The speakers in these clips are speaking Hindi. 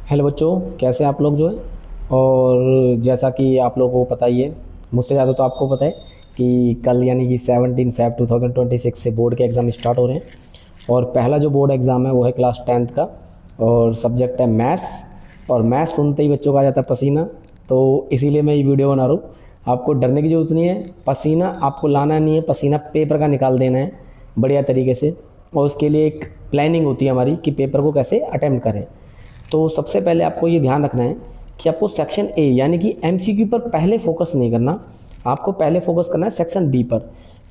हेलो बच्चों, कैसे हैं आप लोग जो है। और जैसा कि आप लोगों को पता ही है, मुझसे ज़्यादा तो आपको पता है कि कल यानी कि 17 फ़रवरी 2026 से बोर्ड के एग्ज़ाम स्टार्ट हो रहे हैं। और पहला जो बोर्ड एग्ज़ाम है वो है क्लास 10th का, और सब्जेक्ट है मैथ्स। और मैथ्स सुनते ही बच्चों का आ जाता है पसीना, तो इसीलिए मैं ये वीडियो बना रहा हूँ। आपको डरने की ज़रूरत नहीं है, पसीना आपको लाना नहीं है, पसीना पेपर का निकाल देना है बढ़िया तरीके से। और उसके लिए एक प्लानिंग होती है हमारी कि पेपर को कैसे अटैम्प्ट करें। तो सबसे पहले आपको ये ध्यान रखना है कि आपको सेक्शन ए यानी कि एमसीक्यू पर पहले फोकस नहीं करना, आपको पहले फोकस करना है सेक्शन बी पर।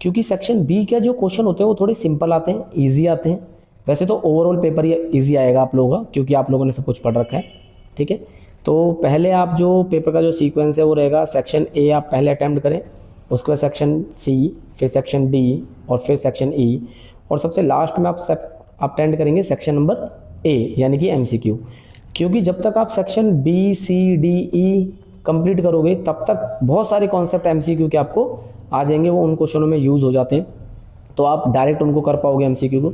क्योंकि सेक्शन बी के जो क्वेश्चन होते हैं वो थोड़े सिंपल आते हैं, इजी आते हैं। वैसे तो ओवरऑल पेपर ये इजी आएगा आप लोगों का, क्योंकि आप लोगों ने सब कुछ पढ़ रखा है। ठीक है, तो पहले आप जो पेपर का जो सीक्वेंस है वो रहेगा, सेक्शन ए आप पहले अटैम्प्ट करें, उसके बाद सेक्शन सी, फिर सेक्शन डी, और फिर सेक्शन ई, और सबसे लास्ट में आप अटेंड करेंगे सेक्शन नंबर ए यानी कि एमसीक्यू। क्योंकि जब तक आप section B C D E complete करोगे तब तक बहुत सारे कॉन्सेप्ट एमसीक्यू के आपको आ जाएंगे, वो उन क्वेश्चनों में यूज़ हो जाते हैं, तो आप डायरेक्ट उनको कर पाओगे एमसीक्यू को।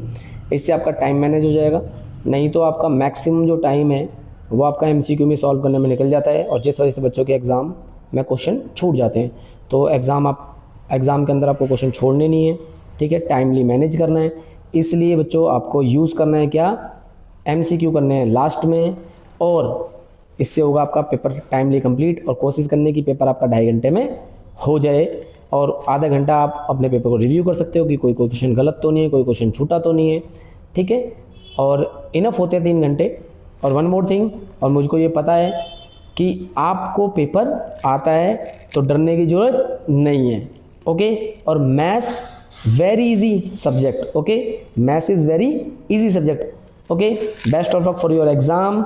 इससे आपका टाइम मैनेज हो जाएगा। नहीं तो आपका मैक्सिमम जो टाइम है वो आपका एमसीक्यू में सॉल्व करने में निकल जाता है, और जिस वजह से बच्चों के एग्ज़ाम में क्वेश्चन छूट जाते हैं। तो एग्ज़ाम के अंदर आपको क्वेश्चन छोड़ने नहीं है। ठीक है, टाइमली मैनेज करना है। इसलिए बच्चों आपको यूज़ करना है क्या, एमसीक्यू करने हैं लास्ट में, और इससे होगा आपका पेपर टाइमली कंप्लीट। और कोशिश करने की पेपर आपका 2.5 घंटे में हो जाए, और आधा घंटा आप अपने पेपर को रिव्यू कर सकते हो कि कोई क्वेश्चन गलत तो नहीं है, कोई क्वेश्चन छूटा तो नहीं है। ठीक है, और इनफ होते हैं 3 घंटे। और वन मोर थिंग, और मुझको ये पता है कि आपको पेपर आता है तो डरने की ज़रूरत नहीं है। ओके, और maths very easy subject. Okay, maths is very easy subject. Okay, best of luck for your exam.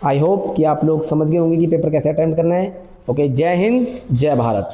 I hope कि आप लोग समझ गए होंगे कि पेपर कैसे अटेम्प्ट करना है। ओके, जय हिंद, जय भारत।